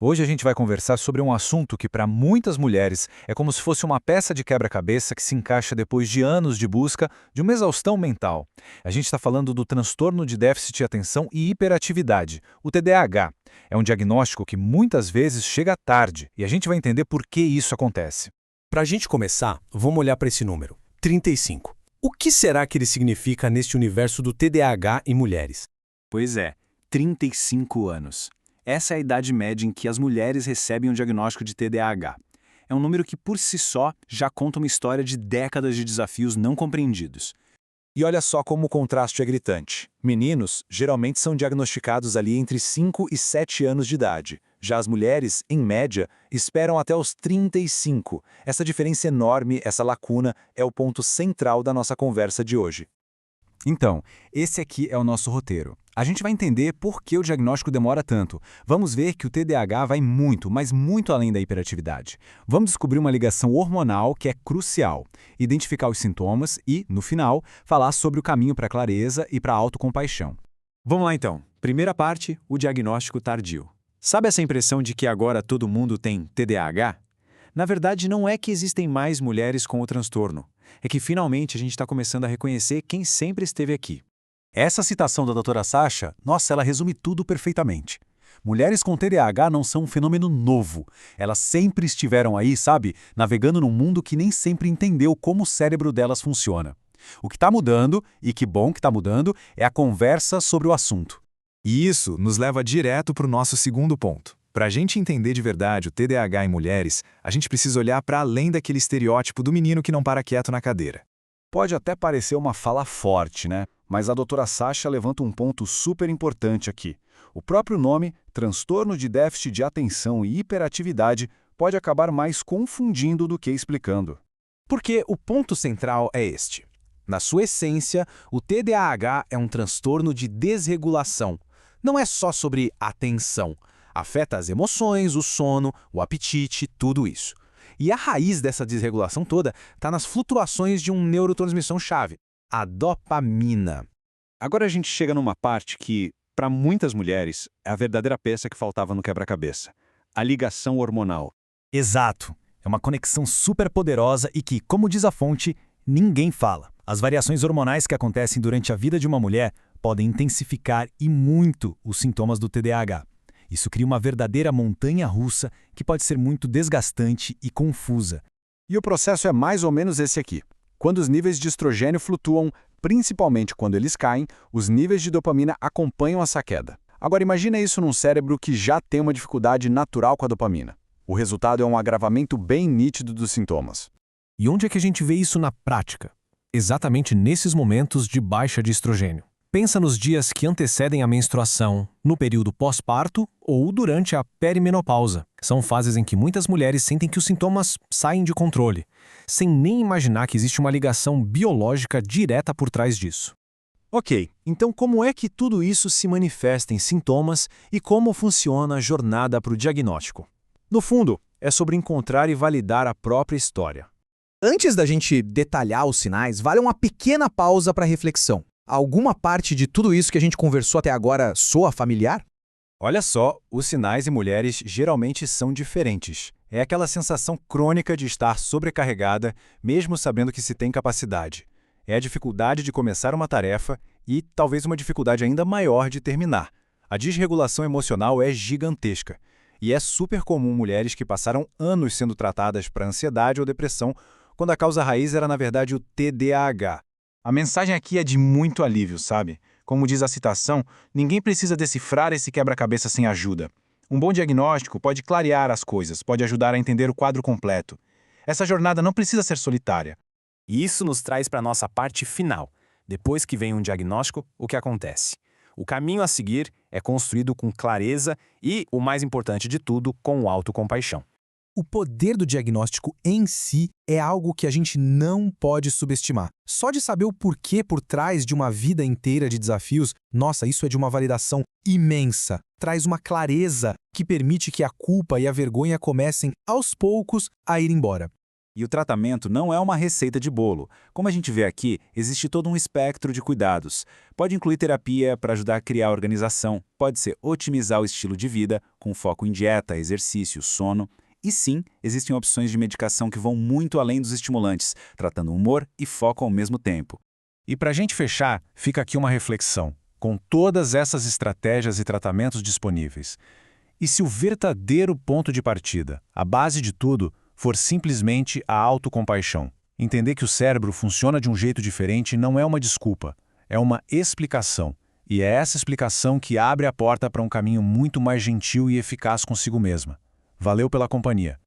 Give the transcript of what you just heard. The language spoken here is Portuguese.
Hoje a gente vai conversar sobre um assunto que, para muitas mulheres, é como se fosse uma peça de quebra-cabeça que se encaixa depois de anos de busca de uma exaustão mental. A gente está falando do transtorno de déficit de atenção e hiperatividade, o TDAH. É um diagnóstico que muitas vezes chega tarde e a gente vai entender por que isso acontece. Para a gente começar, vamos olhar para esse número, 35. O que será que ele significa neste universo do TDAH em mulheres? Pois é, 35 anos. Essa é a idade média em que as mulheres recebem um diagnóstico de TDAH. É um número que, por si só, já conta uma história de décadas de desafios não compreendidos. E olha só como o contraste é gritante. Meninos geralmente são diagnosticados ali entre 5 e 7 anos de idade. Já as mulheres, em média, esperam até os 35. Essa diferença enorme, essa lacuna, é o ponto central da nossa conversa de hoje. Então, esse aqui é o nosso roteiro. A gente vai entender por que o diagnóstico demora tanto. Vamos ver que o TDAH vai muito, mas muito além da hiperatividade. Vamos descobrir uma ligação hormonal que é crucial, identificar os sintomas e, no final, falar sobre o caminho para a clareza e para a autocompaixão. Vamos lá então. Primeira parte, o diagnóstico tardio. Sabe essa impressão de que agora todo mundo tem TDAH? Na verdade, não é que existem mais mulheres com o transtorno. É que finalmente a gente está começando a reconhecer quem sempre esteve aqui. Essa citação da doutora Sasha, nossa, ela resume tudo perfeitamente. Mulheres com TDAH não são um fenômeno novo. Elas sempre estiveram aí, sabe, navegando num mundo que nem sempre entendeu como o cérebro delas funciona. O que está mudando, e que bom que está mudando, é a conversa sobre o assunto. E isso nos leva direto para o nosso segundo ponto. Para a gente entender de verdade o TDAH em mulheres, a gente precisa olhar para além daquele estereótipo do menino que não para quieto na cadeira. Pode até parecer uma fala forte, né? Mas a doutora Sasha levanta um ponto super importante aqui. O próprio nome, transtorno de déficit de atenção e hiperatividade, pode acabar mais confundindo do que explicando. Porque o ponto central é este. Na sua essência, o TDAH é um transtorno de desregulação. Não é só sobre atenção. Afeta as emoções, o sono, o apetite, tudo isso. E a raiz dessa desregulação toda está nas flutuações de um neurotransmissão-chave, a dopamina. Agora a gente chega numa parte que, para muitas mulheres, é a verdadeira peça que faltava no quebra-cabeça. A ligação hormonal. Exato. É uma conexão super poderosa e que, como diz a fonte, ninguém fala. As variações hormonais que acontecem durante a vida de uma mulher podem intensificar e muito os sintomas do TDAH. Isso cria uma verdadeira montanha-russa que pode ser muito desgastante e confusa. E o processo é mais ou menos esse aqui. Quando os níveis de estrogênio flutuam, principalmente quando eles caem, os níveis de dopamina acompanham essa queda. Agora imagina isso num cérebro que já tem uma dificuldade natural com a dopamina. O resultado é um agravamento bem nítido dos sintomas. E onde é que a gente vê isso na prática? Exatamente nesses momentos de baixa de estrogênio. Pensa nos dias que antecedem a menstruação, no período pós-parto ou durante a perimenopausa. São fases em que muitas mulheres sentem que os sintomas saem de controle, sem nem imaginar que existe uma ligação biológica direta por trás disso. Ok, então como é que tudo isso se manifesta em sintomas e como funciona a jornada para o diagnóstico? No fundo, é sobre encontrar e validar a própria história. Antes da gente detalhar os sinais, vale uma pequena pausa para reflexão. Alguma parte de tudo isso que a gente conversou até agora soa familiar? Olha só, os sinais em mulheres geralmente são diferentes. É aquela sensação crônica de estar sobrecarregada, mesmo sabendo que se tem capacidade. É a dificuldade de começar uma tarefa e talvez uma dificuldade ainda maior de terminar. A desregulação emocional é gigantesca. E é super comum mulheres que passaram anos sendo tratadas para ansiedade ou depressão, quando a causa raiz era, na verdade, o TDAH. A mensagem aqui é de muito alívio, sabe? Como diz a citação, ninguém precisa decifrar esse quebra-cabeça sem ajuda. Um bom diagnóstico pode clarear as coisas, pode ajudar a entender o quadro completo. Essa jornada não precisa ser solitária. E isso nos traz para a nossa parte final. Depois que vem um diagnóstico, o que acontece? O caminho a seguir é construído com clareza e, o mais importante de tudo, com autocompaixão. O poder do diagnóstico em si é algo que a gente não pode subestimar. Só de saber o porquê por trás de uma vida inteira de desafios, nossa, isso é de uma validação imensa. Traz uma clareza que permite que a culpa e a vergonha comecem, aos poucos, a ir embora. E o tratamento não é uma receita de bolo. Como a gente vê aqui, existe todo um espectro de cuidados. Pode incluir terapia para ajudar a criar organização, pode ser otimizar o estilo de vida, com foco em dieta, exercício, sono. E sim, existem opções de medicação que vão muito além dos estimulantes, tratando humor e foco ao mesmo tempo. E para a gente fechar, fica aqui uma reflexão. Com todas essas estratégias e tratamentos disponíveis, e se o verdadeiro ponto de partida, a base de tudo, for simplesmente a autocompaixão? Entender que o cérebro funciona de um jeito diferente não é uma desculpa, é uma explicação. E é essa explicação que abre a porta para um caminho muito mais gentil e eficaz consigo mesma. Valeu pela companhia.